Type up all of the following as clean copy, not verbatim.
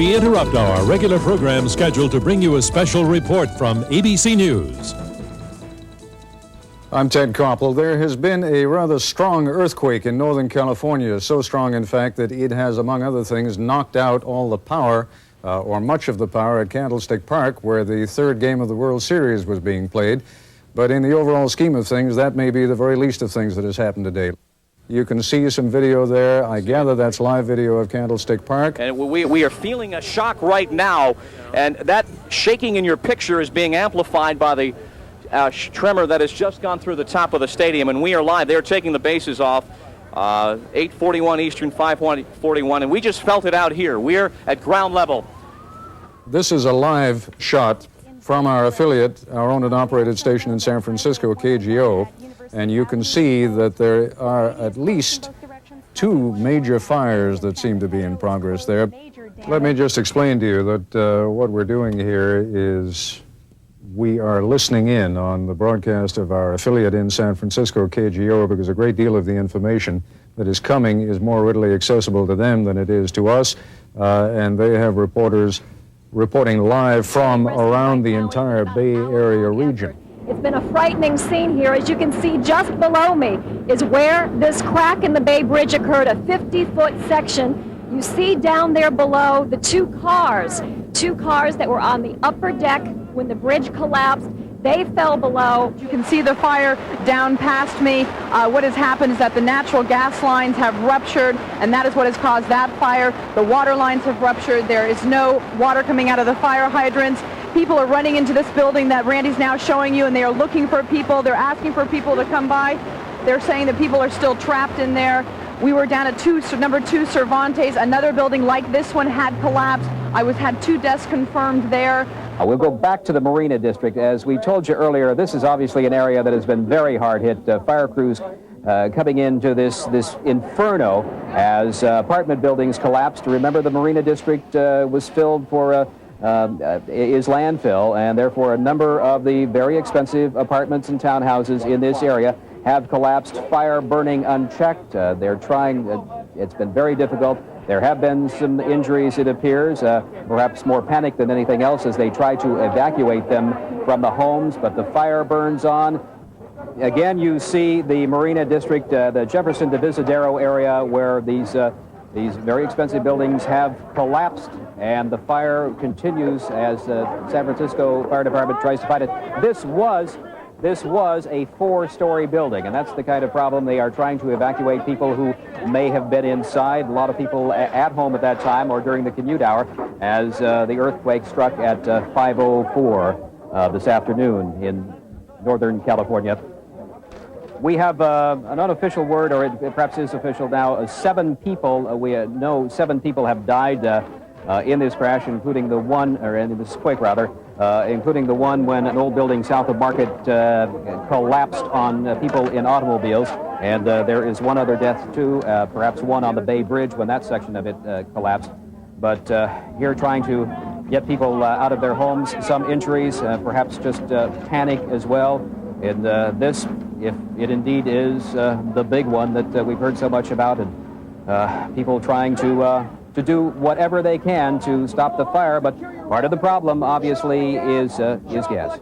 we interrupt our regular program schedule to bring you a special report from ABC News. I'm Ted Koppel. There has been a rather strong earthquake in Northern California, so strong, in fact, that it has, among other things, knocked out all the power, or much of the power, at Candlestick Park, where the third game of the World Series was being played. But in the overall scheme of things, that may be the very least of things that has happened today. You can see some video there. I gather that's live video of Candlestick Park. And we are feeling a shock right now, and that shaking in your picture is being amplified by the tremor that has just gone through the top of the stadium, and we are live. They're taking the bases off, 8:41 Eastern, 5:41, and we just felt it out here. We're at ground level. This is a live shot from our affiliate, our owned and operated station in San Francisco, KGO, and you can see that there are at least two major fires that seem to be in progress there. Let me just explain to you that what we're doing here is we are listening in on the broadcast of our affiliate in San Francisco, KGO, because a great deal of the information that is coming is more readily accessible to them than it is to us, and they have reporters reporting live from around the entire Bay Area region. It's been a frightening scene here. As you can see, just below me is where this crack in the Bay Bridge occurred, a 50-foot section. You see down there below the two cars that were on the upper deck when the bridge collapsed. They fell below. You can see the fire down past me. What has happened is that the natural gas lines have ruptured, and that is what has caused that fire. The water lines have ruptured. There is no water coming out of the fire hydrants. People are running into this building that Randy's now showing you, and they are looking for people. They're asking for people to come by. They're saying that people are still trapped in there. We were down at number 2 Cervantes. Another building like this one had collapsed. Had 2 deaths confirmed there. We'll go back to the Marina District. As we told you earlier, this is obviously an area that has been very hard hit. Fire crews coming into this inferno as apartment buildings collapsed. Remember, the Marina District was filled for is landfill, and therefore a number of the very expensive apartments and townhouses in this area have collapsed, fire burning unchecked. They're trying, it's been very difficult. There have been some injuries, it appears, perhaps more panic than anything else as they try to evacuate them from the homes, but the fire burns on. Again, you see the Marina District, the Jefferson Divisadero area where these very expensive buildings have collapsed, and the fire continues as San Francisco Fire Department tries to fight it. This was a 4-story building, and that's the kind of problem. They are trying to evacuate people who may have been inside. A lot of people at home at that time or during the commute hour as the earthquake struck at 5:04 this afternoon in Northern California. We have an unofficial word, or it perhaps is official now, 7 people, we know 7 people have died in this crash, including the one, or in this quake rather, including the one when an old building south of Market collapsed on people in automobiles. And there is one other death, too, perhaps one on the Bay Bridge when that section of it collapsed. But here trying to get people out of their homes, some injuries, perhaps just panic as well. And this, if it indeed is the big one that we've heard so much about, and people trying to do whatever they can to stop the fire, but part of the problem, obviously, is gas.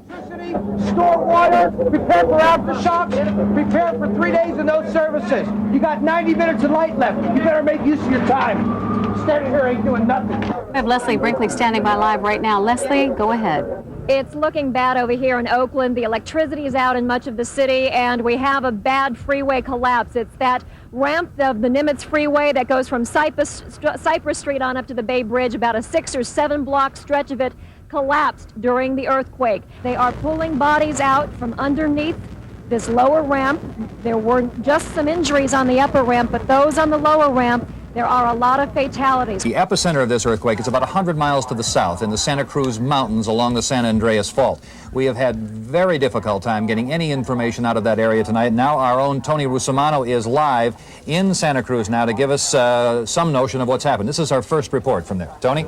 Store water, prepare for aftershocks, prepare for 3 days of no services. You got 90 minutes of light left. You better make use of your time. Standing here ain't doing nothing. We have Leslie Brinkley standing by live right now. Leslie, go ahead. It's looking bad over here in Oakland. The electricity is out in much of the city, and we have a bad freeway collapse. It's that ramp of the Nimitz Freeway that goes from Cypress Street on up to the Bay Bridge. About a 6 or 7 block stretch of it collapsed during the earthquake. They are pulling bodies out from underneath this lower ramp. There were just some injuries on the upper ramp, but those on the lower ramp, there are a lot of fatalities. The epicenter of this earthquake is about 100 miles to the south in the Santa Cruz Mountains along the San Andreas Fault. We have had very difficult time getting any information out of that area tonight. Now our own Tony Russomanno is live in Santa Cruz now to give us some notion of what's happened. This is our first report from there. Tony?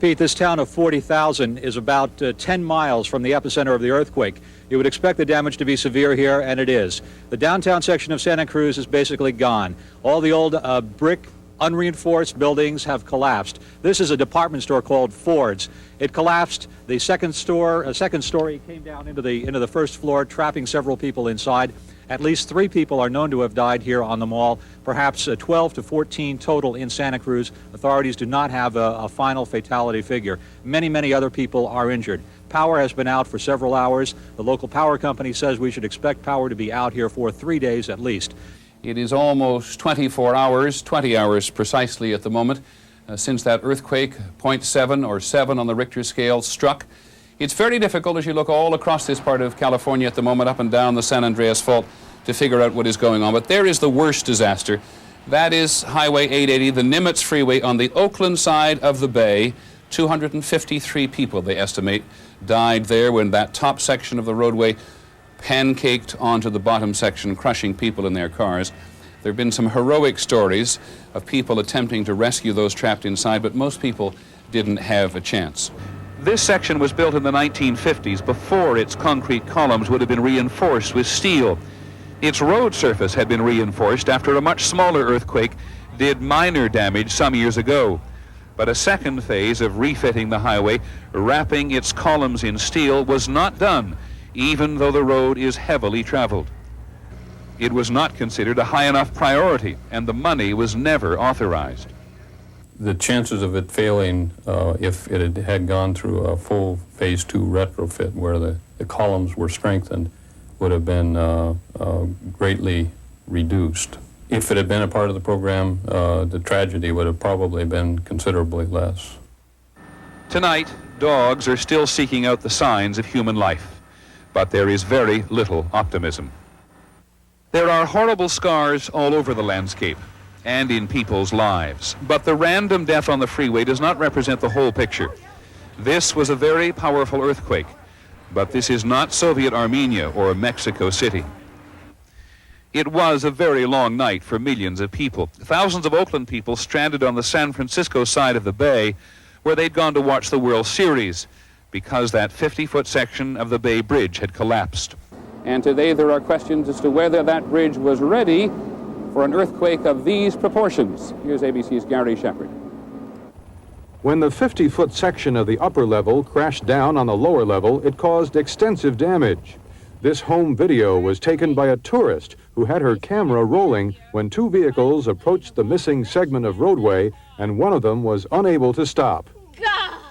Pete, this town of 40,000 is about 10 miles from the epicenter of the earthquake. You would expect the damage to be severe here, and it is. The downtown section of Santa Cruz is basically gone. All the old brick Unreinforced buildings have collapsed. This is a department store called Ford's. It collapsed. The second story came down into the first floor, trapping several people inside. At least 3 people are known to have died here on the mall, perhaps 12 to 14 total in Santa Cruz. Authorities do not have a final fatality figure. Many, many other people are injured. Power has been out for several hours. The local power company says we should expect power to be out here for 3 days at least. It is almost 24 hours, 20 hours precisely at the moment, since that earthquake, 0.7 or 7 on the Richter scale, struck. It's very difficult as you look all across this part of California at the moment, up and down the San Andreas Fault, to figure out what is going on. But there is the worst disaster. That is Highway 880, the Nimitz Freeway on the Oakland side of the bay. 253 people, they estimate, died there when that top section of the roadway pancaked onto the bottom section, crushing people in their cars. There have been some heroic stories of people attempting to rescue those trapped inside, but most people didn't have a chance. This section was built in the 1950s, before its concrete columns would have been reinforced with steel. Its road surface had been reinforced after a much smaller earthquake did minor damage some years ago. But a second phase of refitting the highway, wrapping its columns in steel, was not done, even though the road is heavily traveled. It was not considered a high enough priority, and the money was never authorized. The chances of it failing, if it had gone through a full Phase 2 retrofit where the columns were strengthened, would have been greatly reduced. If it had been a part of the program, the tragedy would have probably been considerably less. Tonight, dogs are still seeking out the signs of human life, but there is very little optimism. There are horrible scars all over the landscape and in people's lives, but the random death on the freeway does not represent the whole picture. This was a very powerful earthquake, but this is not Soviet Armenia or Mexico City. It was a very long night for millions of people. Thousands of Oakland people stranded on the San Francisco side of the bay, where they'd gone to watch the World Series, because that 50-foot section of the Bay Bridge had collapsed. And today there are questions as to whether that bridge was ready for an earthquake of these proportions. Here's ABC's Gary Shepard. When the 50-foot section of the upper level crashed down on the lower level, it caused extensive damage. This home video was taken by a tourist who had her camera rolling when 2 vehicles approached the missing segment of roadway, and one of them was unable to stop. Gosh!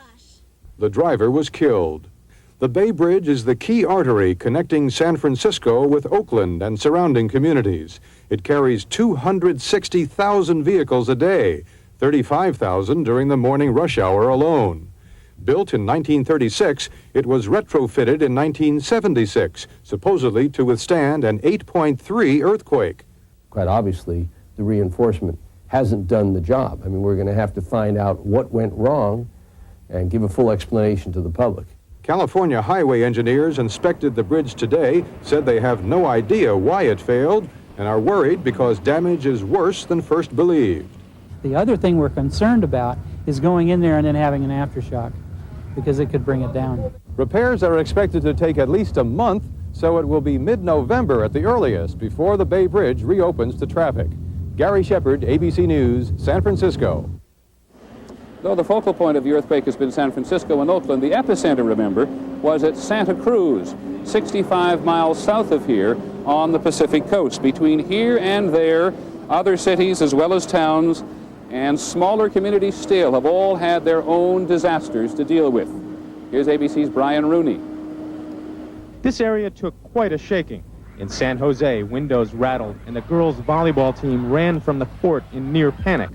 The driver was killed. The Bay Bridge is the key artery connecting San Francisco with Oakland and surrounding communities. It carries 260,000 vehicles a day, 35,000 during the morning rush hour alone. Built in 1936, it was retrofitted in 1976, supposedly to withstand an 8.3 earthquake. Quite obviously, the reinforcement hasn't done the job. I mean, we're going to have to find out what went wrong and give a full explanation to the public. California highway engineers inspected the bridge today, said they have no idea why it failed, and are worried because damage is worse than first believed. The other thing we're concerned about is going in there and then having an aftershock, because it could bring it down. Repairs are expected to take at least a month, so it will be mid-November at the earliest before the Bay Bridge reopens to traffic. Gary Shepard, ABC News, San Francisco. Though the focal point of the earthquake has been San Francisco and Oakland, the epicenter, remember, was at Santa Cruz, 65 miles south of here on the Pacific coast. Between here and there, other cities as well as towns and smaller communities still have all had their own disasters to deal with. Here's ABC's Brian Rooney. This area took quite a shaking. In San Jose, windows rattled and the girls' volleyball team ran from the court in near panic.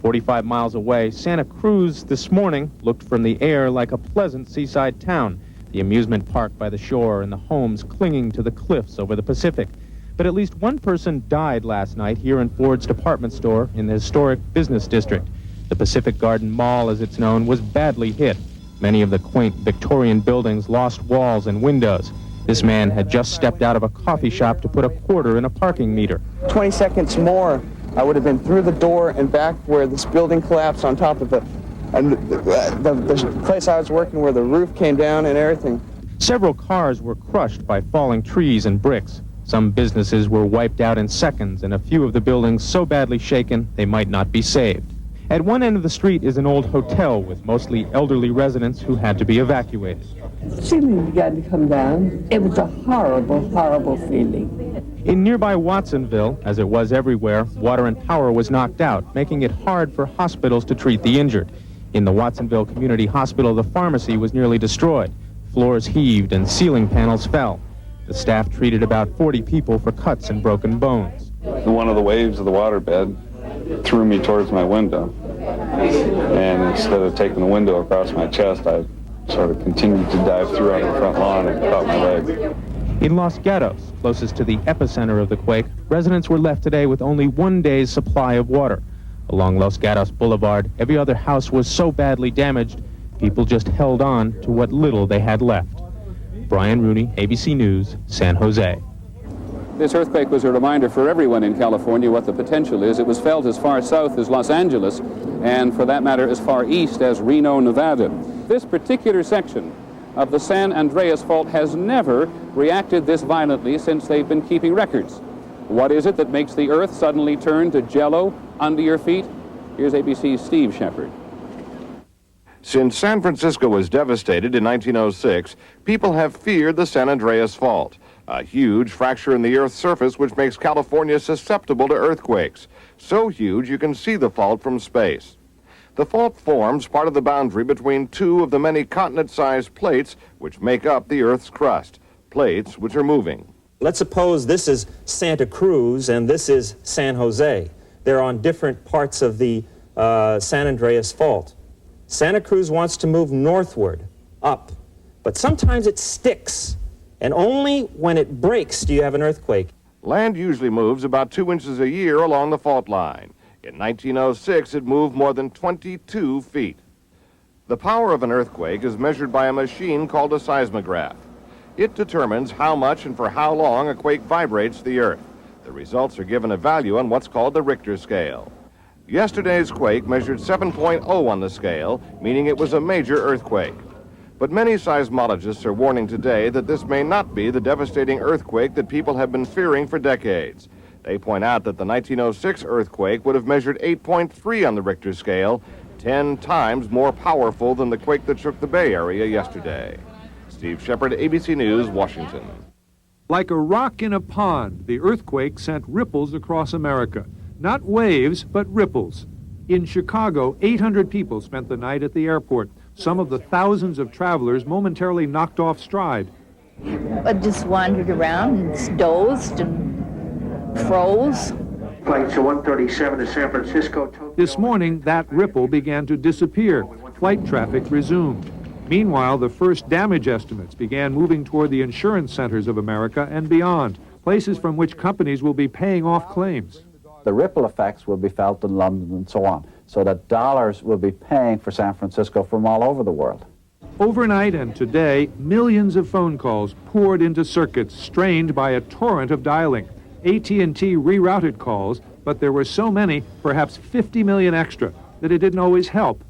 45 miles away, Santa Cruz this morning looked from the air like a pleasant seaside town, the amusement park by the shore and the homes clinging to the cliffs over the Pacific. But at least one person died last night here in Ford's department store in the historic business district. The Pacific Garden Mall, as it's known, was badly hit. Many of the quaint Victorian buildings lost walls and windows. This man had just stepped out of a coffee shop to put a quarter in a parking meter. 20 seconds more, I would have been through the door and back where this building collapsed on top of the place I was working, where the roof came down and everything. Several cars were crushed by falling trees and bricks. Some businesses were wiped out in seconds, and a few of the buildings so badly shaken they might not be saved. At one end of the street is an old hotel with mostly elderly residents who had to be evacuated. The ceiling began to come down. It was a horrible, horrible feeling. In nearby Watsonville, as it was everywhere, water and power was knocked out, making it hard for hospitals to treat the injured. In the Watsonville Community Hospital, the pharmacy was nearly destroyed. Floors heaved and ceiling panels fell. The staff treated about 40 people for cuts and broken bones. One of the waves of the waterbed threw me towards my window. And instead of taking the window across my chest, I sort of continued to dive through on the front lawn and caught my leg. In Los Gatos, closest to the epicenter of the quake, residents were left today with only one day's supply of water. Along Los Gatos Boulevard, every other house was so badly damaged, people just held on to what little they had left. Brian Rooney, ABC News, San Jose. This earthquake was a reminder for everyone in California what the potential is. It was felt as far south as Los Angeles, and for that matter, as far east as Reno, Nevada. This particular section of the San Andreas Fault has never reacted this violently since they've been keeping records. What is it that makes the earth suddenly turn to jello under your feet? Here's ABC's Steve Shepard. Since San Francisco was devastated in 1906, people have feared the San Andreas Fault, a huge fracture in the Earth's surface which makes California susceptible to earthquakes. So huge you can see the fault from space. The fault forms part of the boundary between two of the many continent-sized plates which make up the Earth's crust, plates which are moving. Let's suppose this is Santa Cruz and this is San Jose. They're on different parts of the San Andreas Fault. Santa Cruz wants to move northward, up, but sometimes it sticks, and only when it breaks do you have an earthquake. Land usually moves about 2 inches a year along the fault line. In 1906, it moved more than 22 feet. The power of an earthquake is measured by a machine called a seismograph. It determines how much and for how long a quake vibrates the Earth. The results are given a value on what's called the Richter scale. Yesterday's quake measured 7.0 on the scale, meaning it was a major earthquake. But many seismologists are warning today that this may not be the devastating earthquake that people have been fearing for decades. They point out that the 1906 earthquake would have measured 8.3 on the Richter scale, 10 times more powerful than the quake that shook the Bay Area yesterday. Steve Shepard, ABC News, Washington. Like a rock in a pond, the earthquake sent ripples across America. Not waves, but ripples. In Chicago, 800 people spent the night at the airport. Some of the thousands of travelers momentarily knocked off stride. I just wandered around and dozed and froze. Flights 137 to San Francisco. This morning, that ripple began to disappear. Flight traffic resumed. Meanwhile, the first damage estimates began moving toward the insurance centers of America and beyond, places from which companies will be paying off claims. The ripple effects will be felt in London and so on, so that dollars will be paying for San Francisco from all over the world. Overnight and today, millions of phone calls poured into circuits strained by a torrent of dialing. AT&T rerouted calls, but there were so many, perhaps 50 million extra, that it didn't always help.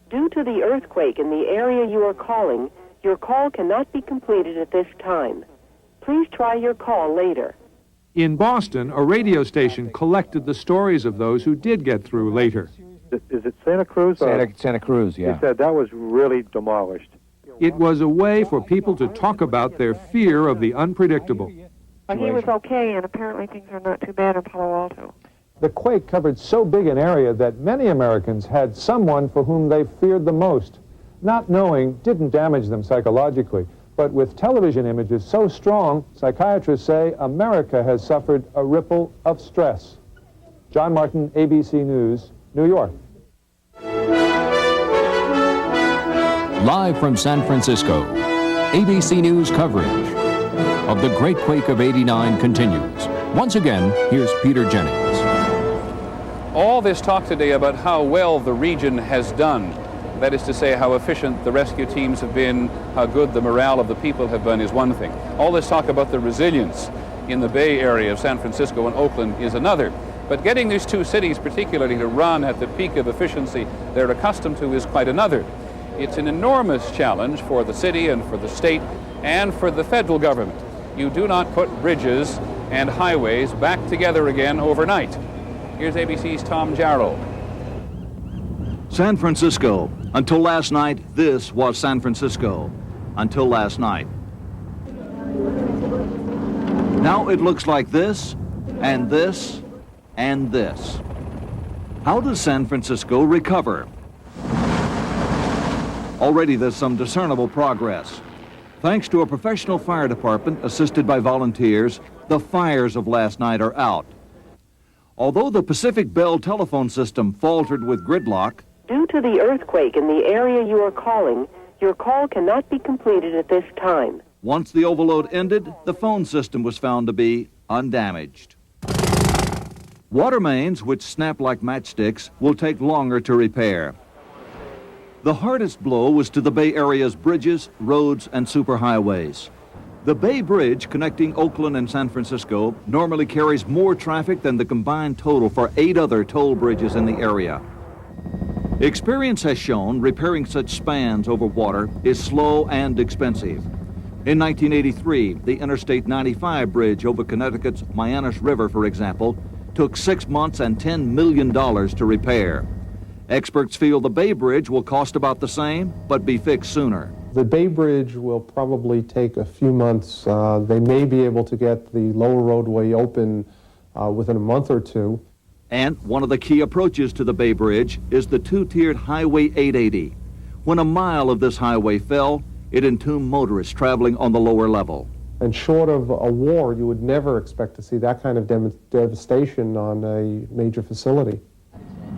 Due to the earthquake in the area you are calling, your call cannot be completed at this time. Please try your call later. In Boston, a radio station collected the stories of those who did get through later. Is it Santa Cruz? Santa Cruz, yeah. He said that was really demolished. It was a way for people to talk about their fear of the unpredictable. But he was okay, and apparently things are not too bad in Palo Alto. The quake covered so big an area that many Americans had someone for whom they feared the most. Not knowing didn't damage them psychologically, but with television images so strong, psychiatrists say America has suffered a ripple of stress. John Martin, ABC News, New York. Live from San Francisco, ABC News coverage of the Great Quake of '89 continues. Once again, here's Peter Jennings. All this talk today about how well the region has done, that is to say how efficient the rescue teams have been, how good the morale of the people have been, is one thing. All this talk about the resilience in the Bay Area of San Francisco and Oakland is another. But getting these two cities particularly to run at the peak of efficiency they're accustomed to is quite another. It's an enormous challenge for the city and for the state and for the federal government. You do not put bridges and highways back together again overnight. Here's ABC's Tom Jarrow. San Francisco. Until last night, this was San Francisco. Until last night. Now it looks like this, and this, and this. How does San Francisco recover? Already there's some discernible progress. Thanks to a professional fire department assisted by volunteers, the fires of last night are out. Although the Pacific Bell telephone system faltered with gridlock, due to the earthquake in the area you are calling, your call cannot be completed at this time. once the overload ended, the phone system was found to be undamaged. Water mains, which snap like matchsticks, will take longer to repair. The hardest blow was to the Bay Area's bridges, roads, and superhighways. The Bay Bridge connecting Oakland and San Francisco normally carries more traffic than the combined total for 8 other toll bridges in the area. Experience has shown repairing such spans over water is slow and expensive. In 1983, the Interstate 95 bridge over Connecticut's Mianus River, for example, took 6 months and $10 million to repair. Experts feel the Bay Bridge will cost about the same, but be fixed sooner. The Bay Bridge will probably take a few months. They may be able to get the lower roadway open within a month or two. And one of the key approaches to the Bay Bridge is the 2-tiered Highway 880. When a mile of this highway fell, it entombed motorists traveling on the lower level. And short of a war, you would never expect to see that kind of devastation on a major facility.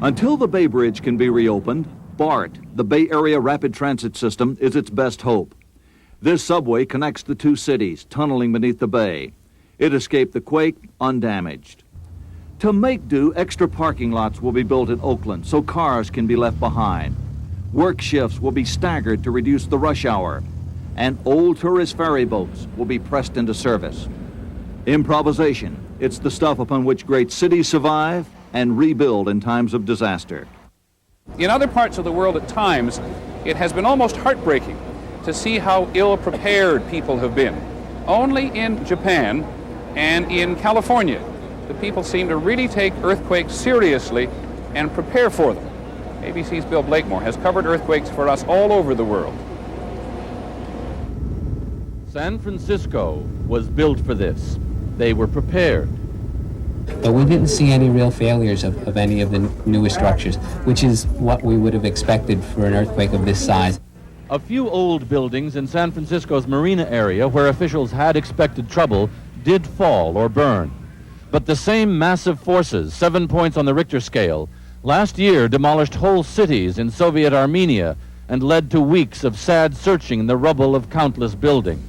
Until the Bay Bridge can be reopened, BART, the Bay Area Rapid Transit System, is its best hope. This subway connects the two cities, tunneling beneath the bay. It escaped the quake undamaged. To make do, extra parking lots will be built in Oakland so cars can be left behind. Work shifts will be staggered to reduce the rush hour, and old tourist ferry boats will be pressed into service. Improvisation, it's the stuff upon which great cities survive and rebuild in times of disaster. In other parts of the world at times, it has been almost heartbreaking to see how ill-prepared people have been. Only in Japan and in California, the people seem to really take earthquakes seriously and prepare for them. ABC's Bill Blakemore has covered earthquakes for us all over the world. San Francisco was built for this. They were prepared. But we didn't see any real failures of any of the newer structures, which is what we would have expected for an earthquake of this size. A few old buildings in San Francisco's marina area where officials had expected trouble did fall or burn. But the same massive forces, 7 points on the Richter scale, last year demolished whole cities in Soviet Armenia and led to weeks of sad searching in the rubble of countless buildings.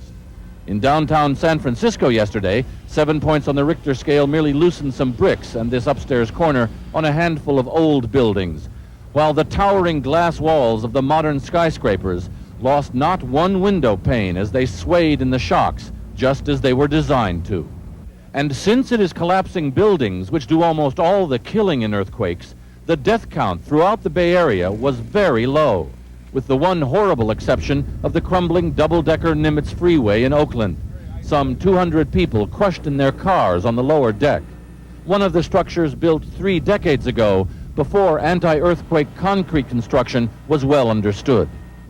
In downtown San Francisco yesterday, 7 points on the Richter scale merely loosened some bricks and this upstairs corner on a handful of old buildings, while the towering glass walls of the modern skyscrapers lost not one window pane as they swayed in the shocks, just as they were designed to. And since it is collapsing buildings which do almost all the killing in earthquakes, the death count throughout the Bay Area was very low, with the one horrible exception of the crumbling double-decker Nimitz Freeway in Oakland. Some 200 people crushed in their cars on the lower deck. One of the structures built 3 decades ago, before anti-earthquake concrete construction was well understood.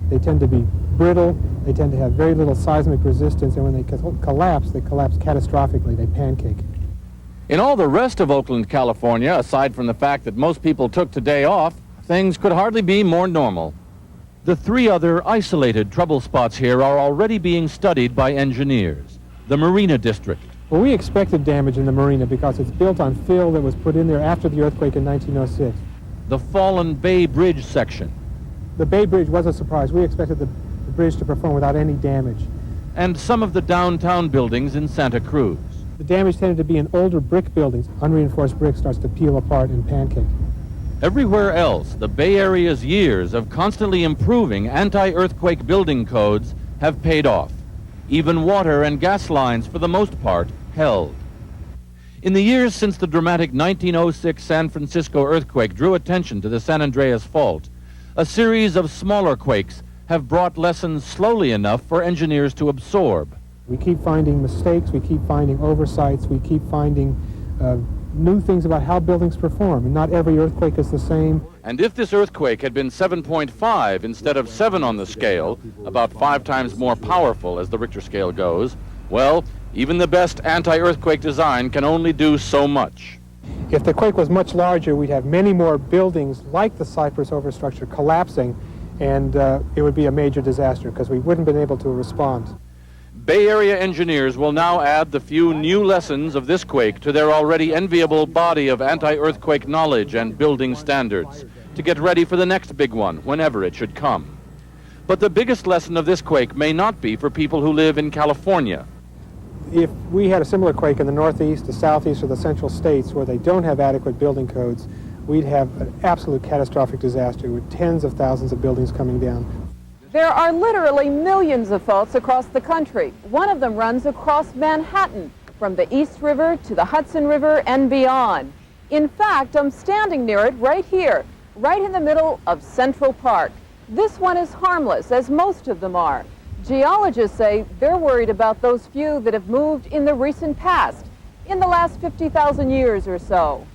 They tend to be brittle, they tend to have very little seismic resistance, and when they collapse catastrophically, they pancake. In all the rest of Oakland, California, aside from the fact that most people took today off, things could hardly be more normal. The 3 other isolated trouble spots here are already being studied by engineers. The Marina District. Well, we expected damage in the marina because it's built on fill that was put in there after the earthquake in 1906. The fallen Bay Bridge section. The Bay Bridge was a surprise. We expected the bridge to perform without any damage. And some of the downtown buildings in Santa Cruz. The damage tended to be in older brick buildings. Unreinforced brick starts to peel apart and pancake. Everywhere else, the Bay Area's years of constantly improving anti-earthquake building codes have paid off. Even water and gas lines, for the most part, held. In the years since the dramatic 1906 San Francisco earthquake drew attention to the San Andreas Fault, a series of smaller quakes have brought lessons slowly enough for engineers to absorb. We keep finding mistakes, we keep finding oversights, we keep finding new things about how buildings perform, and not every earthquake is the same. And if this earthquake had been 7.5 instead of 7 on the scale, about 5 times more powerful as the Richter scale goes, well, even the best anti-earthquake design can only do so much. If the quake was much larger, we'd have many more buildings like the Cypress overstructure collapsing, and it would be a major disaster because we wouldn't have been able to respond. Bay Area engineers will now add the few new lessons of this quake to their already enviable body of anti-earthquake knowledge and building standards to get ready for the next big one, whenever it should come. But the biggest lesson of this quake may not be for people who live in California. If we had a similar quake in the Northeast, the Southeast, or the Central States where they don't have adequate building codes, we'd have an absolute catastrophic disaster with tens of thousands of buildings coming down. There are literally millions of faults across the country. One of them runs across Manhattan, from the East River to the Hudson River and beyond. In fact, I'm standing near it right here, right in the middle of Central Park. This one is harmless, as most of them are. Geologists say they're worried about those few that have moved in the recent past, in the last 50,000 years or so.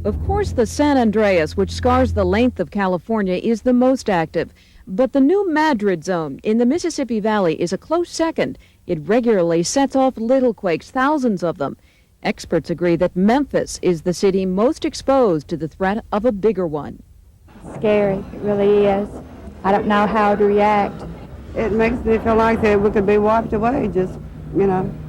Of course, the San Andreas, which scars the length of California, is the most active. But the new Madrid zone in the Mississippi Valley is a close second. It regularly sets off little quakes, thousands of them. Experts agree that Memphis is the city most exposed to the threat of a bigger one. Scary, it really is. I don't know how to react. It makes me feel like that we could be wiped away. Just,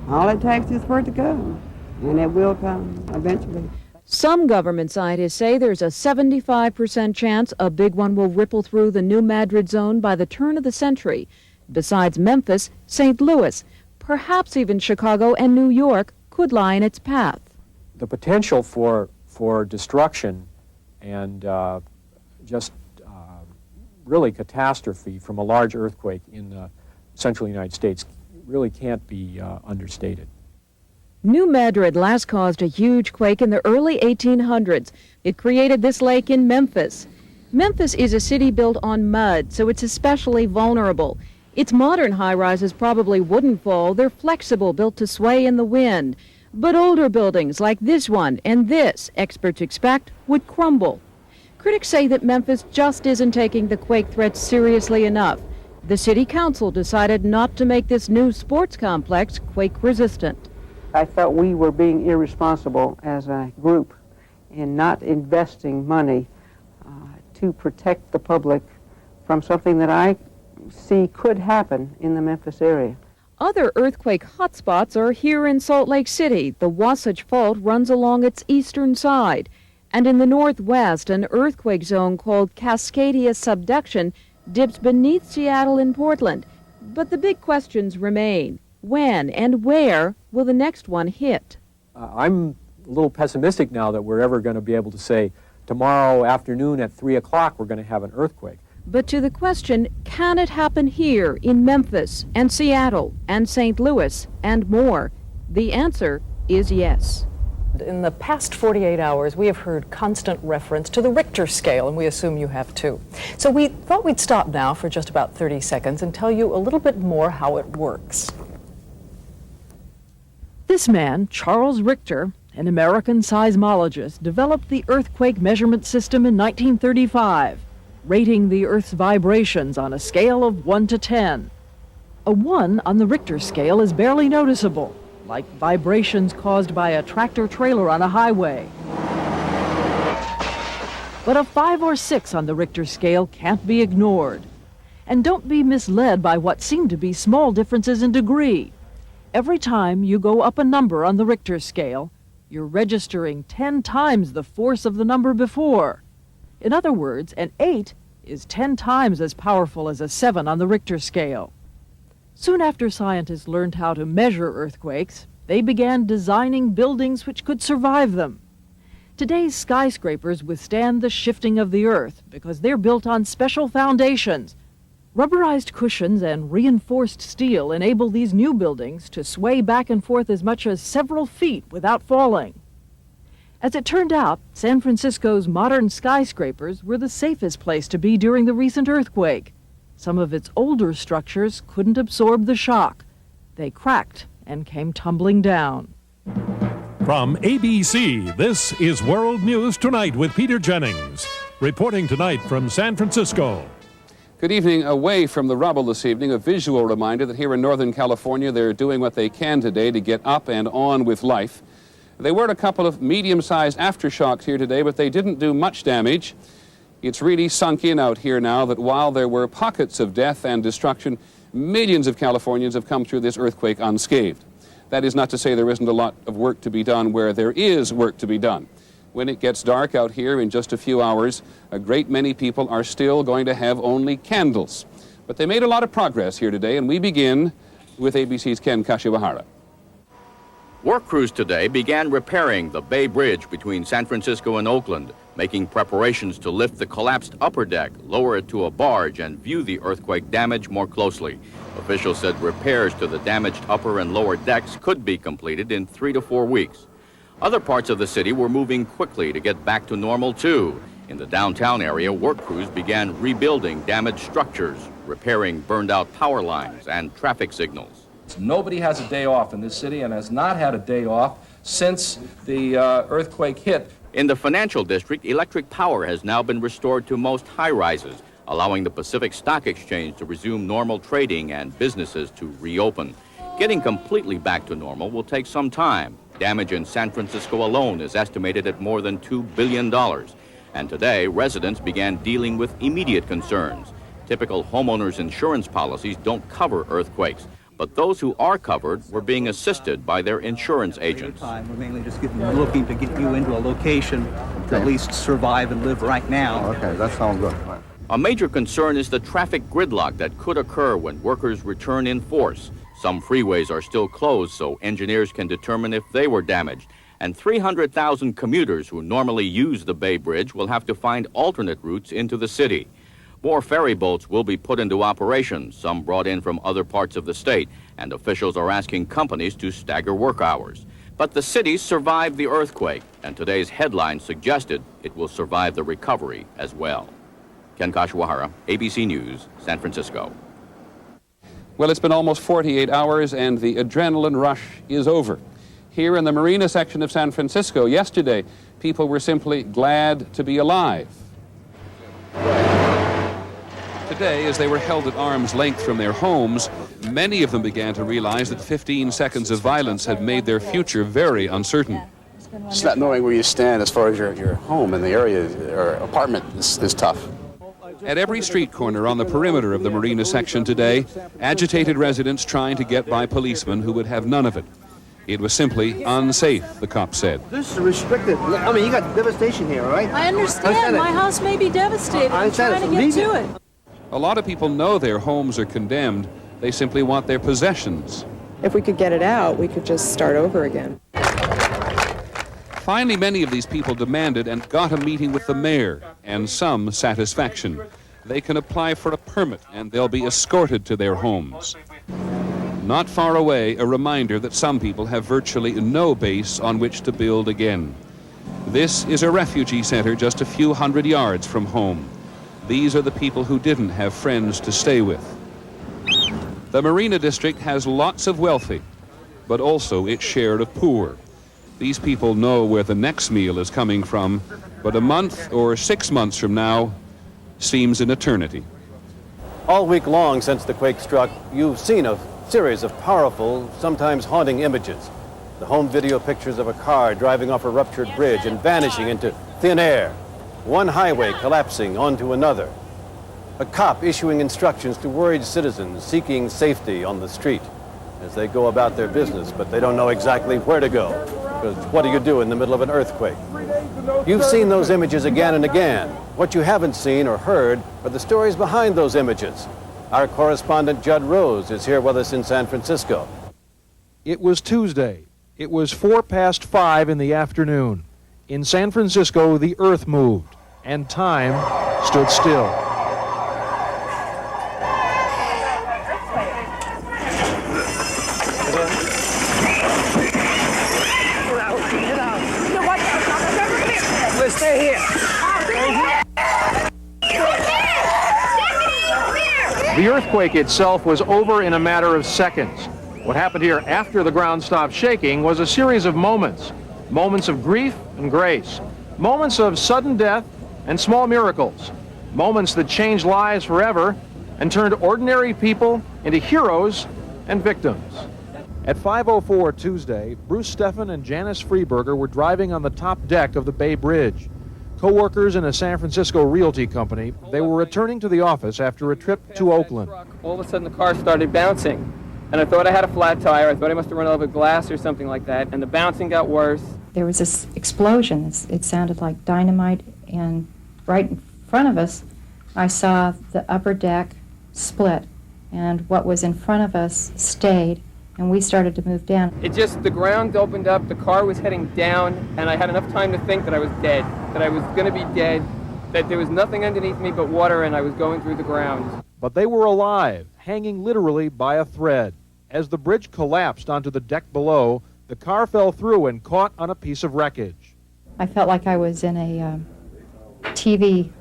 all it takes is for it to come. And it will come eventually. Some government scientists say there's a 75% chance a big one will ripple through the new Madrid zone by the turn of the century. Besides Memphis, St. Louis, perhaps even Chicago and New York could lie in its path. The potential for destruction and really catastrophe from a large earthquake in the central United States really can't be understated. New Madrid last caused a huge quake in the early 1800s. It created this lake in Memphis. Memphis is a city built on mud, so it's especially vulnerable. Its modern high-rises probably wouldn't fall. They're flexible, built to sway in the wind. But older buildings like this one and this, experts expect, would crumble. Critics say that Memphis just isn't taking the quake threat seriously enough. The city council decided not to make this new sports complex quake-resistant. I felt we were being irresponsible as a group in not investing money to protect the public from something that I see could happen in the Memphis area. Other earthquake hotspots are here in Salt Lake City. The Wasatch Fault runs along its eastern side. And in the northwest, an earthquake zone called Cascadia Subduction dips beneath Seattle and Portland. But the big questions remain. When and where will the next one hit? I'm a little pessimistic now that we're ever going to be able to say tomorrow afternoon at 3 o'clock we're going to have an earthquake. But to the question, can it happen here in Memphis and Seattle and St. Louis and more? The answer is yes. In the past 48 hours, we have heard constant reference to the Richter scale, and we assume you have too. So we thought we'd stop now for just about 30 seconds and tell you a little bit more how it works. This man, Charles Richter, an American seismologist, developed the earthquake measurement system in 1935, rating the Earth's vibrations on a scale of 1 to 10. A 1 on the Richter scale is barely noticeable, like vibrations caused by a tractor-trailer on a highway. But a 5 or 6 on the Richter scale can't be ignored. And don't be misled by what seem to be small differences in degree. Every time you go up a number on the Richter scale, you're registering 10 times the force of the number before. In other words, an 8 is 10 times as powerful as a 7 on the Richter scale. Soon after scientists learned how to measure earthquakes, they began designing buildings which could survive them. Today's skyscrapers withstand the shifting of the earth because they're built on special foundations. Rubberized cushions and reinforced steel enable these new buildings to sway back and forth as much as several feet without falling. As it turned out, San Francisco's modern skyscrapers were the safest place to be during the recent earthquake. Some of its older structures couldn't absorb the shock. They cracked and came tumbling down. From ABC, this is World News Tonight with Peter Jennings. Reporting tonight from San Francisco. Good evening. Away from the rubble this evening, a visual reminder that here in Northern California, they're doing what they can today to get up and on with life. There were a couple of medium-sized aftershocks here today, but they didn't do much damage. It's really sunk in out here now that while there were pockets of death and destruction, millions of Californians have come through this earthquake unscathed. That is not to say there isn't a lot of work to be done where there is work to be done. When it gets dark out here in just a few hours, a great many people are still going to have only candles. But they made a lot of progress here today, and we begin with ABC's Ken Kashiwahara. Work crews today began repairing the Bay Bridge between San Francisco and Oakland, making preparations to lift the collapsed upper deck, lower it to a barge, and view the earthquake damage more closely. Officials said repairs to the damaged upper and lower decks could be completed in 3 to 4 weeks. Other parts of the city were moving quickly to get back to normal, too. In the downtown area, work crews began rebuilding damaged structures, repairing burned-out power lines and traffic signals. Nobody has a day off in this city and has not had a day off since the earthquake hit. In the financial district, electric power has now been restored to most high-rises, allowing the Pacific Stock Exchange to resume normal trading and businesses to reopen. Getting completely back to normal will take some time. Damage in San Francisco alone is estimated at more than $2 billion. And today, residents began dealing with immediate concerns. Typical homeowners' insurance policies don't cover earthquakes, but those who are covered were being assisted by their insurance agents. We're mainly just looking to get you into a location to at least survive and live right now. Okay, that sounds good. A major concern is the traffic gridlock that could occur when workers return in force. Some freeways are still closed, so engineers can determine if they were damaged. And 300,000 commuters who normally use the Bay Bridge will have to find alternate routes into the city. More ferry boats will be put into operation, some brought in from other parts of the state, and officials are asking companies to stagger work hours. But the city survived the earthquake, and today's headline suggested it will survive the recovery as well. Ken Kashiwahara, ABC News, San Francisco. Well, it's been almost 48 hours, and the adrenaline rush is over. Here in the marina section of San Francisco yesterday, people were simply glad to be alive. Today, as they were held at arm's length from their homes, many of them began to realize that 15 seconds of violence had made their future very uncertain. Just not knowing where you stand as far as your home in the area or apartment is tough. At every street corner on the perimeter of the marina section today, agitated residents trying to get by policemen who would have none of it. It was simply unsafe, the cops said. This is restricted. I mean, you got devastation here, right? I understand. My house may be devastated. I'm trying to get to it. A lot of people know their homes are condemned. They simply want their possessions. If we could get it out, we could just start over again. Finally, many of these people demanded and got a meeting with the mayor and some satisfaction. They can apply for a permit and they'll be escorted to their homes. Not far away, a reminder that some people have virtually no base on which to build again. This is a refugee center just a few hundred yards from home. These are the people who didn't have friends to stay with. The Marina District has lots of wealthy, but also its share of poor. These people know where the next meal is coming from, but a month or 6 months from now seems an eternity. All week long since the quake struck, you've seen a series of powerful, sometimes haunting images. The home video pictures of a car driving off a ruptured bridge and vanishing into thin air. One highway collapsing onto another. A cop issuing instructions to worried citizens seeking safety on the street as they go about their business, but they don't know exactly where to go. Because what do you do in the middle of an earthquake? You've seen those images again and again. What you haven't seen or heard are the stories behind those images. Our correspondent Judd Rose is here with us in San Francisco. It was Tuesday. It was 5:04 in the afternoon. In San Francisco, the earth moved, and time stood still. Stay here. The earthquake itself was over in a matter of seconds. What happened here after the ground stopped shaking was a series of moments. Moments of grief and grace. Moments of sudden death and small miracles. Moments that changed lives forever and turned ordinary people into heroes and victims. At 5:04 Tuesday, Bruce Steffen and Janice Freeberger were driving on the top deck of the Bay Bridge. Co-workers in a San Francisco realty company, they were returning to the office after a trip to Oakland. All of a sudden the car started bouncing, and I thought I had a flat tire. I thought I must have run over glass or something like that, and the bouncing got worse. There was this explosion. It sounded like dynamite, and right in front of us, I saw the upper deck split, and what was in front of us stayed, and we started to move down. The ground opened up, the car was heading down, and I had enough time to think that I was dead, that I was going to be dead, that there was nothing underneath me but water, and I was going through the ground. But they were alive, hanging literally by a thread. As the bridge collapsed onto the deck below, the car fell through and caught on a piece of wreckage. I felt like I was in a TV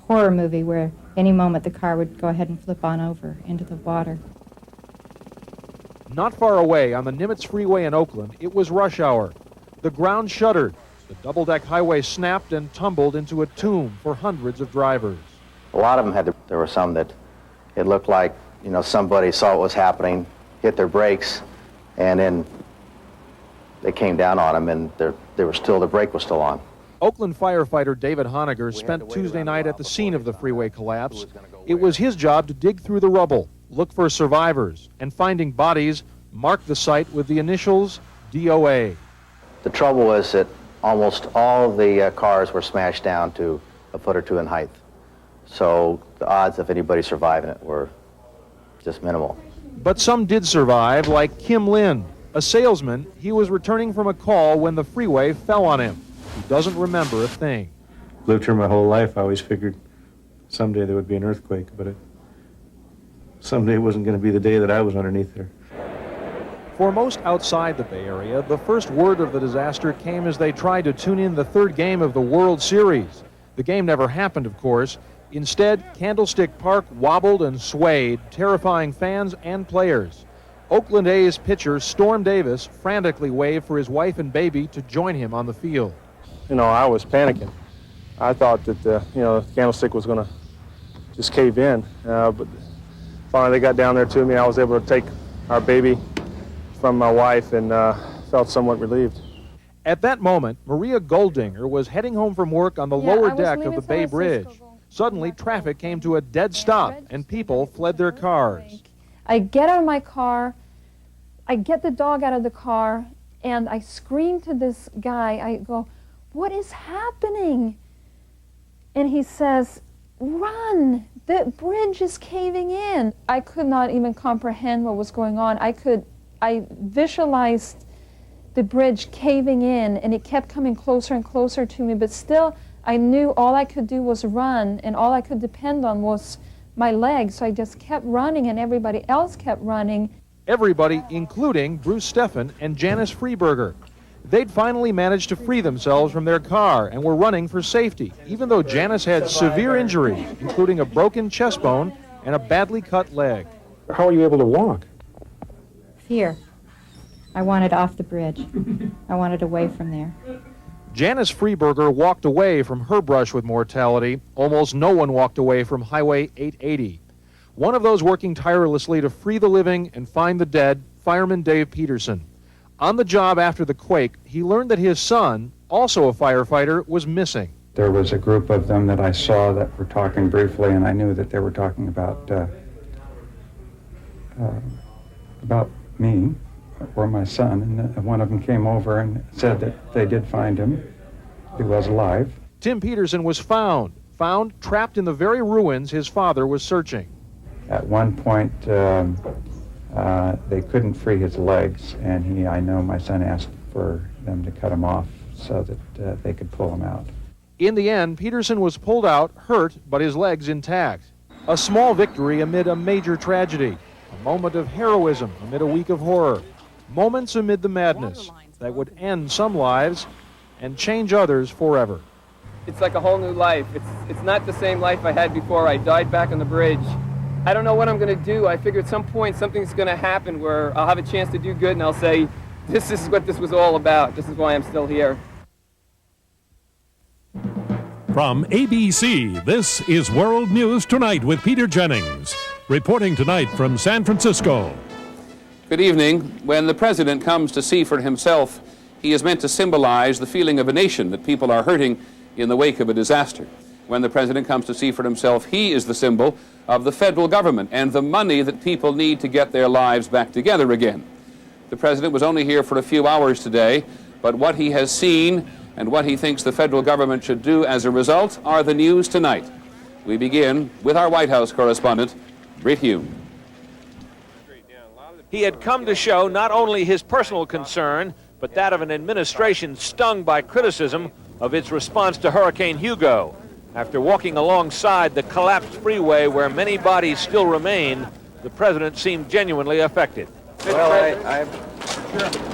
horror movie where any moment the car would go ahead and flip on over into the water. Not far away on the Nimitz Freeway in Oakland, it was rush hour. The ground shuddered. The double-deck highway snapped and tumbled into a tomb for hundreds of drivers. A lot of them there were some that it looked like, somebody saw what was happening, hit their brakes, and then they came down on them, and the brake was still on. Oakland firefighter David Honegger spent Tuesday night at the scene of the freeway collapse. It was his job to dig through the rubble, look for survivors, and finding bodies, mark the site with the initials DOA. The trouble was that almost all of the cars were smashed down to a foot or two in height. So the odds of anybody surviving it were just minimal. But some did survive, like Kim Lin, a salesman. He was returning from a call when the freeway fell on him. He doesn't remember a thing. Lived here my whole life. I always figured someday there would be an earthquake, but someday it wasn't going to be the day that I was underneath there. For most outside the Bay Area, the first word of the disaster came as they tried to tune in the third game of the World Series. The game never happened, of course. Instead, Candlestick Park wobbled and swayed, terrifying fans and players. Oakland A's pitcher Storm Davis frantically waved for his wife and baby to join him on the field. I was panicking. I thought that the Candlestick was going to just cave in, but finally they got down there to me. I was able to take our baby from my wife and felt somewhat relieved. At that moment, Maria Goldinger was heading home from work on the lower deck of the Bay Bridge. Suddenly, traffic came to a dead stop, and people fled their cars. I get out of my car, I get the dog out of the car, and I scream to this guy. I go, "What is happening?" And he says, "Run! The bridge is caving in." I could not even comprehend what was going on. I visualized the bridge caving in, and it kept coming closer and closer to me, but still I knew all I could do was run, and all I could depend on was my legs, so I just kept running, and everybody else kept running. Everybody, including Bruce Steffen and Janice Freeberger. They'd finally managed to free themselves from their car and were running for safety, even though Janice had severe injuries, including a broken chest bone and a badly cut leg. How are you able to walk? Fear. I wanted off the bridge. I wanted away from there. Janice Freeberger walked away from her brush with mortality. Almost no one walked away from Highway 880. One of those working tirelessly to free the living and find the dead, Fireman Dave Peterson. On the job after the quake, he learned that his son, also a firefighter, was missing. There was a group of them that I saw that were talking briefly, and I knew that they were talking about me or my son, and one of them came over and said that they did find him. He was alive. Tim Peterson was found trapped in the very ruins his father was searching. At one point, they couldn't free his legs, and I know my son asked for them to cut him off so that they could pull him out. In the end, Peterson was pulled out, hurt, but his legs intact. A small victory amid a major tragedy. A moment of heroism amid a week of horror. Moments amid the madness that would end some lives and change others forever. It's like a whole new life. It's not the same life I had before. I died back on the bridge, I don't know what I'm going to do. I figure at some point something's going to happen where I'll have a chance to do good and I'll say, this is what this was all about. This is why I'm still here. From ABC, this is World News Tonight with Peter Jennings. Reporting tonight from San Francisco. Good evening. When the president comes to see for himself, he is meant to symbolize the feeling of a nation that people are hurting in the wake of a disaster. When the president comes to see for himself, he is the symbol of the federal government and the money that people need to get their lives back together again. The president was only here for a few hours today, but what he has seen and what he thinks the federal government should do as a result are the news tonight. We begin with our White House correspondent, Britt Hume. He had come to show not only his personal concern, but that of an administration stung by criticism of its response to Hurricane Hugo. After walking alongside the collapsed freeway where many bodies still remain, the president seemed genuinely affected. Well, I'm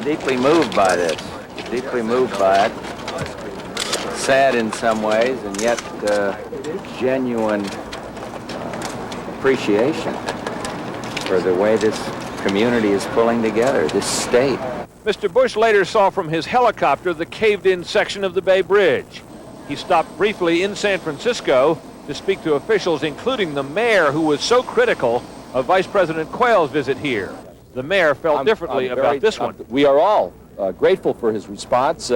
deeply moved by this, deeply moved by it. Sad in some ways, and yet genuine appreciation for the way this community is pulling together, this state. Mr. Bush later saw from his helicopter the caved-in section of the Bay Bridge. He stopped briefly in San Francisco to speak to officials, including the mayor, who was so critical of Vice President Quayle's visit here. The mayor felt differently about this one. We are all grateful for his response.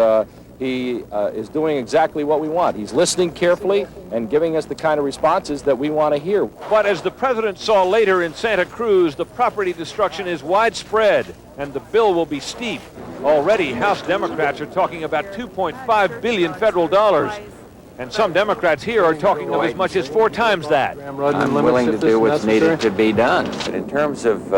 He is doing exactly what we want. He's listening carefully and giving us the kind of responses that we want to hear. But as the president saw later in Santa Cruz, the property destruction is widespread and the bill will be steep. Already, House Democrats are talking about $2.5 billion federal dollars. And some Democrats here are talking of as much as 4 times that. I'm willing to do what's needed to be done. But in terms of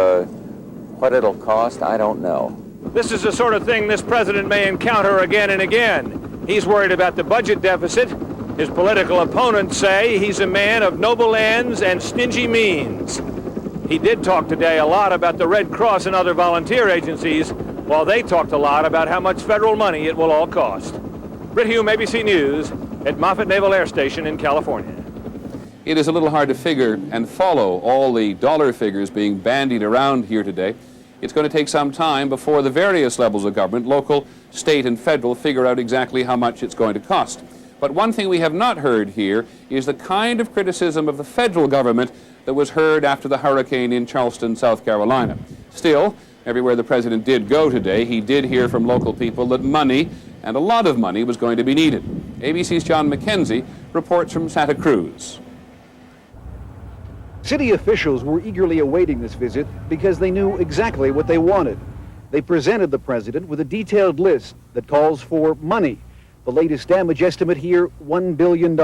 what it'll cost, I don't know. This is the sort of thing this president may encounter again and again. He's worried about the budget deficit. His political opponents say he's a man of noble ends and stingy means. He did talk today a lot about the Red Cross and other volunteer agencies, while they talked a lot about how much federal money it will all cost. Britt Hume, ABC News, at Moffett Naval Air Station in California. It is a little hard to figure and follow all the dollar figures being bandied around here today. It's going to take some time before the various levels of government, local, state, and federal, figure out exactly how much it's going to cost. But one thing we have not heard here is the kind of criticism of the federal government that was heard after the hurricane in Charleston, South Carolina. Still, everywhere the president did go today, he did hear from local people that money, and a lot of money, was going to be needed. ABC's John McKenzie reports from Santa Cruz. City officials were eagerly awaiting this visit because they knew exactly what they wanted. They presented the president with a detailed list that calls for money. The latest damage estimate here, $1 billion.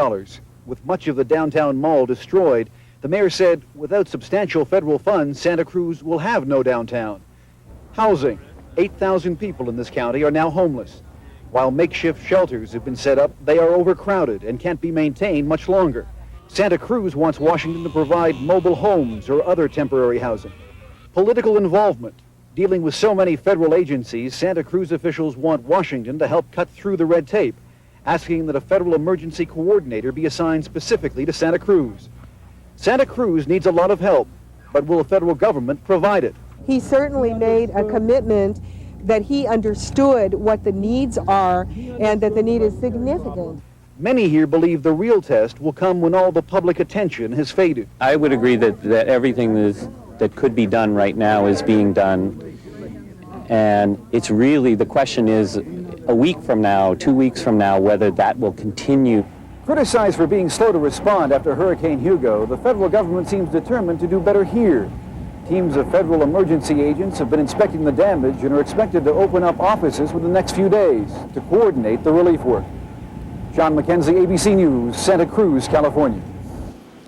With much of the downtown mall destroyed, the mayor said without substantial federal funds, Santa Cruz will have no downtown. Housing. 8,000 people in this county are now homeless. While makeshift shelters have been set up, they are overcrowded and can't be maintained much longer. Santa Cruz wants Washington to provide mobile homes or other temporary housing. Political involvement. Dealing with so many federal agencies, Santa Cruz officials want Washington to help cut through the red tape, asking that a federal emergency coordinator be assigned specifically to Santa Cruz. Santa Cruz needs a lot of help, but will the federal government provide it? He certainly made a commitment that he understood what the needs are and that the need is significant. Many here believe the real test will come when all the public attention has faded. I would agree that everything that could be done right now is being done. And it's really, the question is, a week from now, 2 weeks from now, whether that will continue. Criticized for being slow to respond after Hurricane Hugo, the federal government seems determined to do better here. Teams of federal emergency agents have been inspecting the damage and are expected to open up offices within the next few days to coordinate the relief work. John McKenzie, ABC News, Santa Cruz, California.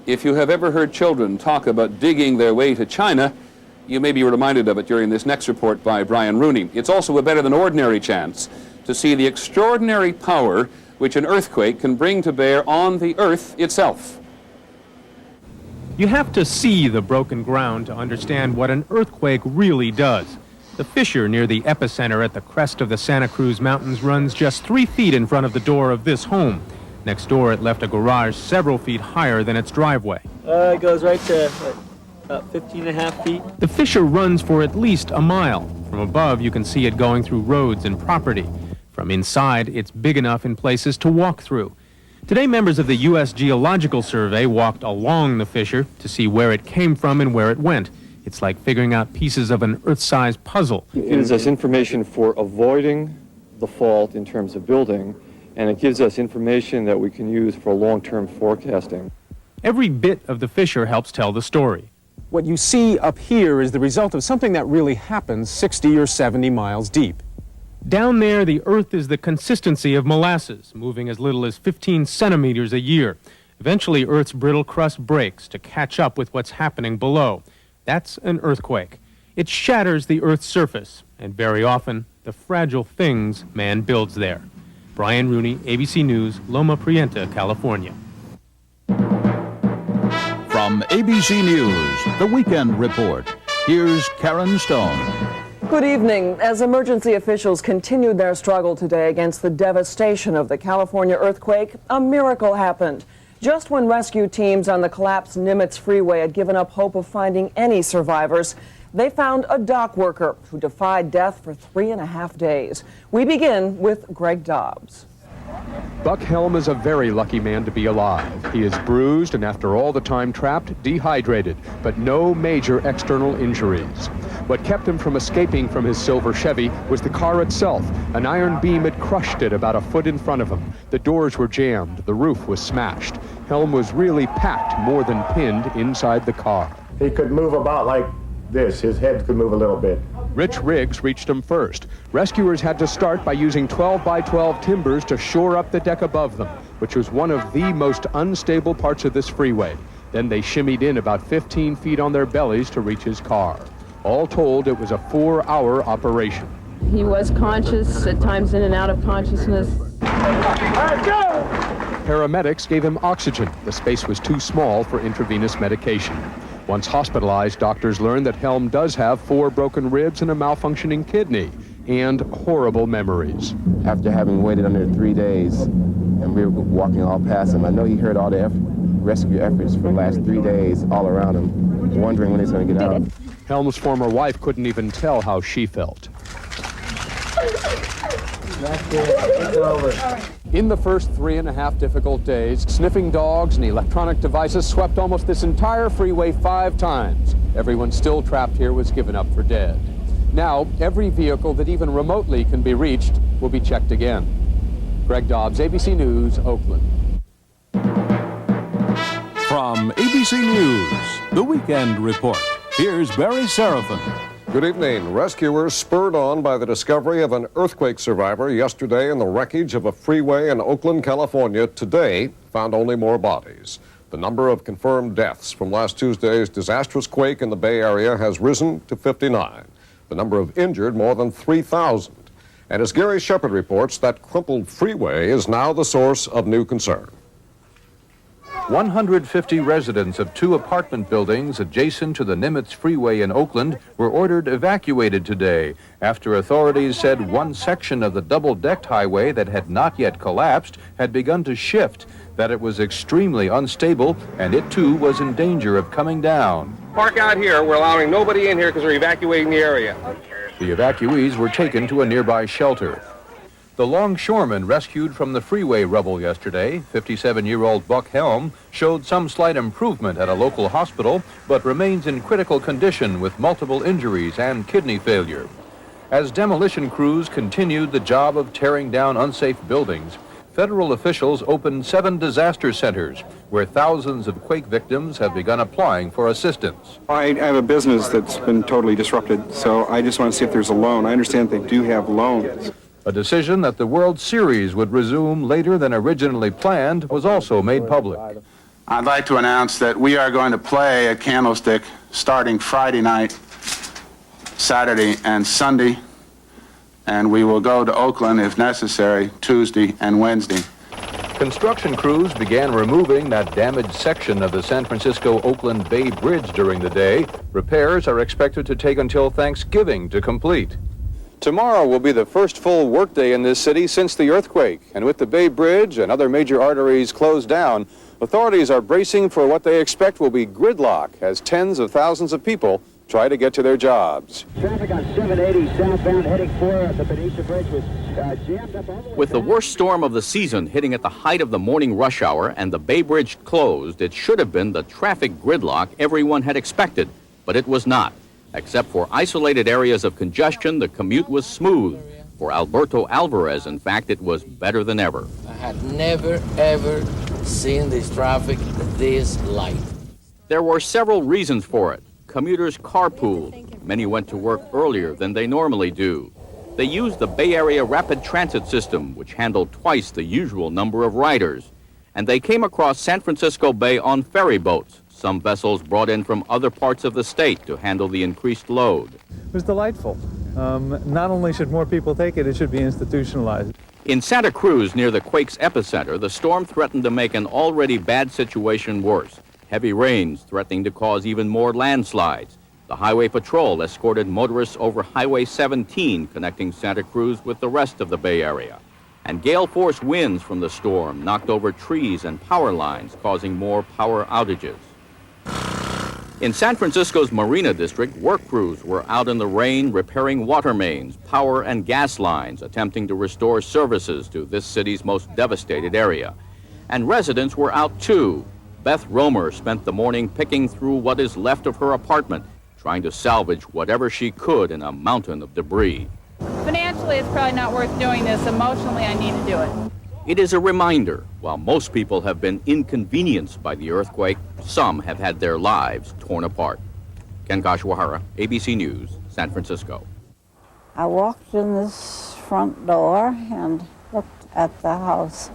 If you have ever heard children talk about digging their way to China, you may be reminded of it during this next report by Brian Rooney. It's also a better than ordinary chance to see the extraordinary power which an earthquake can bring to bear on the earth itself. You have to see the broken ground to understand what an earthquake really does. The fissure near the epicenter at the crest of the Santa Cruz Mountains runs just 3 feet in front of the door of this home. Next door, it left a garage several feet higher than its driveway. It goes right to About 15.5 feet. The fissure runs for at least a mile. From above, you can see it going through roads and property. From inside, it's big enough in places to walk through. Today, members of the U.S. Geological Survey walked along the fissure to see where it came from and where it went. It's like figuring out pieces of an Earth-sized puzzle. It gives us information for avoiding the fault in terms of building, and it gives us information that we can use for long-term forecasting. Every bit of the fissure helps tell the story. What you see up here is the result of something that really happens 60 or 70 miles deep. Down there, the Earth is the consistency of molasses, moving as little as 15 centimeters a year. Eventually, Earth's brittle crust breaks to catch up with what's happening below. That's an earthquake. It shatters the Earth's surface, and very often, the fragile things man builds there. Brian Rooney, ABC News, Loma Prieta, California. From ABC News, The Weekend Report, here's Karen Stone. Good evening. As emergency officials continued their struggle today against the devastation of the California earthquake, a miracle happened. Just when rescue teams on the collapsed Nimitz Freeway had given up hope of finding any survivors, they found a dock worker who defied death for 3.5 days. We begin with Greg Dobbs. Buck Helm is a very lucky man to be alive. He is bruised and after all the time trapped, dehydrated, but no major external injuries. What kept him from escaping from his silver Chevy was the car itself. An iron beam had crushed it about a foot in front of him. The doors were jammed, the roof was smashed. Helm was really packed more than pinned inside the car. He could move about like this. His head could move a little bit. Rich Riggs reached him first. Rescuers had to start by using 12 by 12 timbers to shore up the deck above them, which was one of the most unstable parts of this freeway. Then they shimmied in about 15 feet on their bellies to reach his car. All told, it was a 4-hour operation. He was conscious, at times in and out of consciousness. Paramedics gave him oxygen. The space was too small for intravenous medication. Once hospitalized, doctors learned that Helm does have 4 broken ribs and a malfunctioning kidney, and horrible memories. After having waited under 3 days, and we were walking all past him, I know he heard all the rescue efforts for the last 3 days all around him, wondering when he's going to get out. Helm's former wife couldn't even tell how she felt. In the first 3.5 difficult days, sniffing dogs and electronic devices swept almost this entire freeway 5 times. Everyone still trapped here was given up for dead. Now, every vehicle that even remotely can be reached will be checked again. Greg Dobbs, ABC News, Oakland. From ABC News, The Weekend Report, here's Barry Seraphin. Good evening. Rescuers spurred on by the discovery of an earthquake survivor yesterday in the wreckage of a freeway in Oakland, California, today found only more bodies. The number of confirmed deaths from last Tuesday's disastrous quake in the Bay Area has risen to 59. The number of injured more than 3,000. And as Gary Shepard reports, that crumpled freeway is now the source of new concern. 150 residents of 2 apartment buildings adjacent to the Nimitz Freeway in Oakland were ordered evacuated today after authorities said one section of the double-decked highway that had not yet collapsed had begun to shift, that it was extremely unstable, and it too was in danger of coming down. Park out here. We're allowing nobody in here because we're evacuating the area. The evacuees were taken to a nearby shelter. The longshoreman rescued from the freeway rubble yesterday, 57-year-old Buck Helm, showed some slight improvement at a local hospital, but remains in critical condition with multiple injuries and kidney failure. As demolition crews continued the job of tearing down unsafe buildings, federal officials opened 7 disaster centers where thousands of quake victims have begun applying for assistance. I have a business that's been totally disrupted, so I just want to see if there's a loan. I understand they do have loans. A decision that the World Series would resume later than originally planned was also made public. I'd like to announce that we are going to play at Candlestick starting Friday night, Saturday, and Sunday, and we will go to Oakland, if necessary, Tuesday and Wednesday. Construction crews began removing that damaged section of the San Francisco-Oakland Bay Bridge during the day. Repairs are expected to take until Thanksgiving to complete. Tomorrow will be the first full workday in this city since the earthquake, and with the Bay Bridge and other major arteries closed down, Authorities are bracing for what they expect will be gridlock as tens of thousands of people try to get to their jobs. Traffic on 780 southbound heading for the Benicia Bridge was jammed up all the way. With the worst storm of the season hitting at the height of the morning rush hour and the Bay Bridge closed, it should have been the traffic gridlock everyone had expected, but it was not. Except for isolated areas of congestion, the commute was smooth. For Alberto Alvarez, in fact, it was better than ever. I had never, ever seen this traffic this light. There were several reasons for it. Commuters carpooled. Many went to work earlier than they normally do. They used the Bay Area Rapid Transit System, which handled twice the usual number of riders. And they came across San Francisco Bay on ferry boats, some vessels brought in from other parts of the state to handle the increased load. It was delightful. Not only should more people take it, it should be institutionalized. In Santa Cruz, near the quake's epicenter, the storm threatened to make an already bad situation worse. Heavy rains threatening to cause even more landslides. The Highway Patrol escorted motorists over Highway 17, connecting Santa Cruz with the rest of the Bay Area. And gale-force winds from the storm knocked over trees and power lines, causing more power outages. In San Francisco's Marina District, work crews were out in the rain repairing water mains, power and gas lines, attempting to restore services to this city's most devastated area. And residents were out too. Beth Romer spent the morning picking through what is left of her apartment, trying to salvage whatever she could in a mountain of debris. Financially, it's probably not worth doing this. Emotionally, I need to do it. It is a reminder, while most people have been inconvenienced by the earthquake, some have had their lives torn apart. Ken Kashwahara, ABC News, San Francisco. I walked in this front door and looked at the house,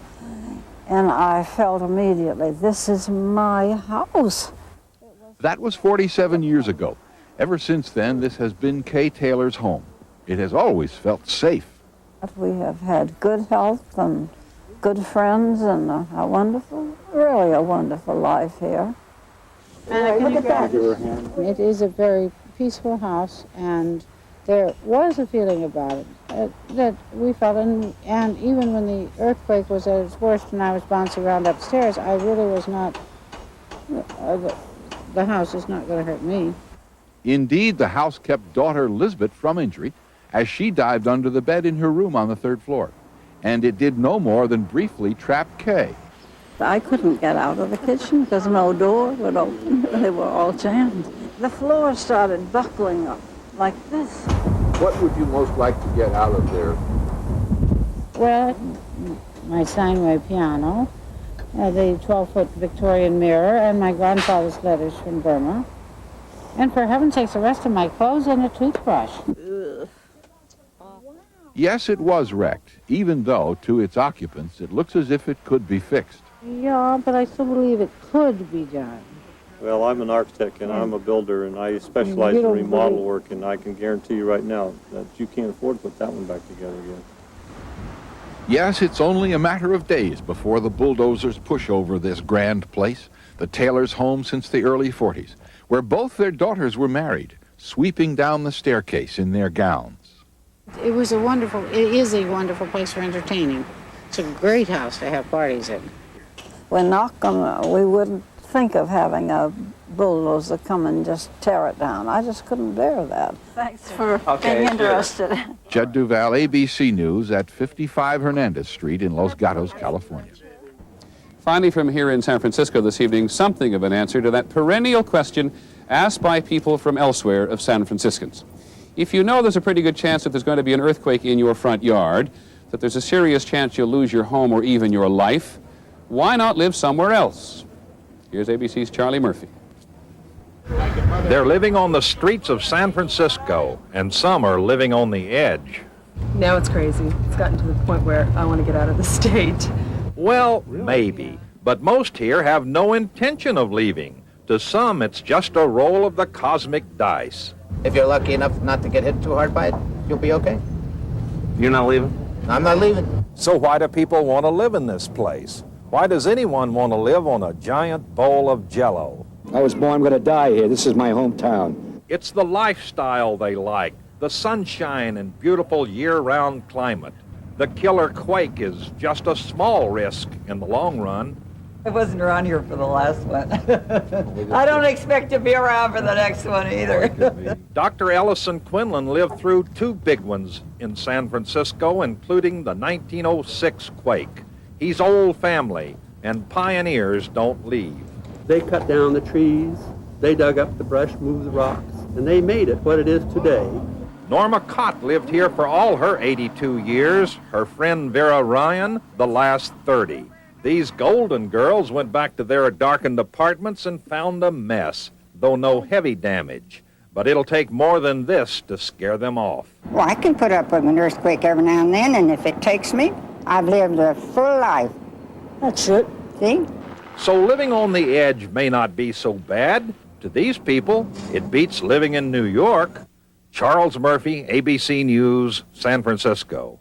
and I felt immediately, this is my house. That was 47 years ago. Ever since then, this has been Kay Taylor's home. It has always felt safe. We have had good health and good friends and a wonderful, really a wonderful life here. Look at that. It is a very peaceful house, and there was a feeling about it that we felt, and even when the earthquake was at its worst and I was bouncing around upstairs, I really was not, the house is not going to hurt me. Indeed, the house kept daughter Lisbeth from injury as she dived under the bed in her room on the third floor. And it did no more than briefly trap Kay. I couldn't get out of the kitchen because no door would open. They were all jammed. The floor started buckling up like this. What would you most like to get out of there? Well, my Steinway piano, the 12-foot Victorian mirror, and my grandfather's letters from Burma. And for heaven's sakes, the rest of my clothes and a toothbrush. Yes, it was wrecked, even though, to its occupants, it looks as if it could be fixed. Yeah, but I still believe it could be done. Well, I'm an architect and I'm a builder and I specialize in remodel work, and I can guarantee you right now that you can't afford to put that one back together again. Yes, it's only a matter of days before the bulldozers push over this grand place, the Taylors' home since the early 40s, where both their daughters were married, sweeping down the staircase in their gowns. It is a wonderful place for entertaining. It's a great house to have parties in. We're not gonna, we wouldn't think of having a bulldozer come and just tear it down. I just couldn't bear that. Thanks for being interested. Sure. Judd Duval, ABC News at 55 Hernandez Street in Los Gatos, California. Finally, from here in San Francisco this evening, something of an answer to that perennial question asked by people from elsewhere of San Franciscans. If you know there's a pretty good chance that there's going to be an earthquake in your front yard, that there's a serious chance you'll lose your home or even your life, why not live somewhere else? Here's ABC's Charlie Murphy. They're living on the streets of San Francisco, and some are living on the edge. Now it's crazy. It's gotten to the point where I want to get out of the state. Well, maybe, but most here have no intention of leaving. To some, it's just a roll of the cosmic dice. If you're lucky enough not to get hit too hard by it, you'll be okay. You're not leaving? I'm not leaving. So why do people want to live in this place? Why does anyone want to live on a giant bowl of Jell-O? I was born, I'm going to die here. This is my hometown. It's the lifestyle they like, the sunshine and beautiful year-round climate. The killer quake is just a small risk in the long run. I wasn't around here for the last one. I don't expect to be around for the next one either. Dr. Ellison Quinlan lived through two big ones in San Francisco, including the 1906 quake. He's old family, and pioneers don't leave. They cut down the trees, they dug up the brush, moved the rocks, and they made it what it is today. Norma Cott lived here for all her 82 years, her friend Vera Ryan the last 30. These golden girls went back to their darkened apartments and found a mess, though no heavy damage. But it'll take more than this to scare them off. Well, I can put up with an earthquake every now and then, and if it takes me, I've lived a full life. That's it. See? So living on the edge may not be so bad. To these people, it beats living in New York. Charles Murphy, ABC News, San Francisco.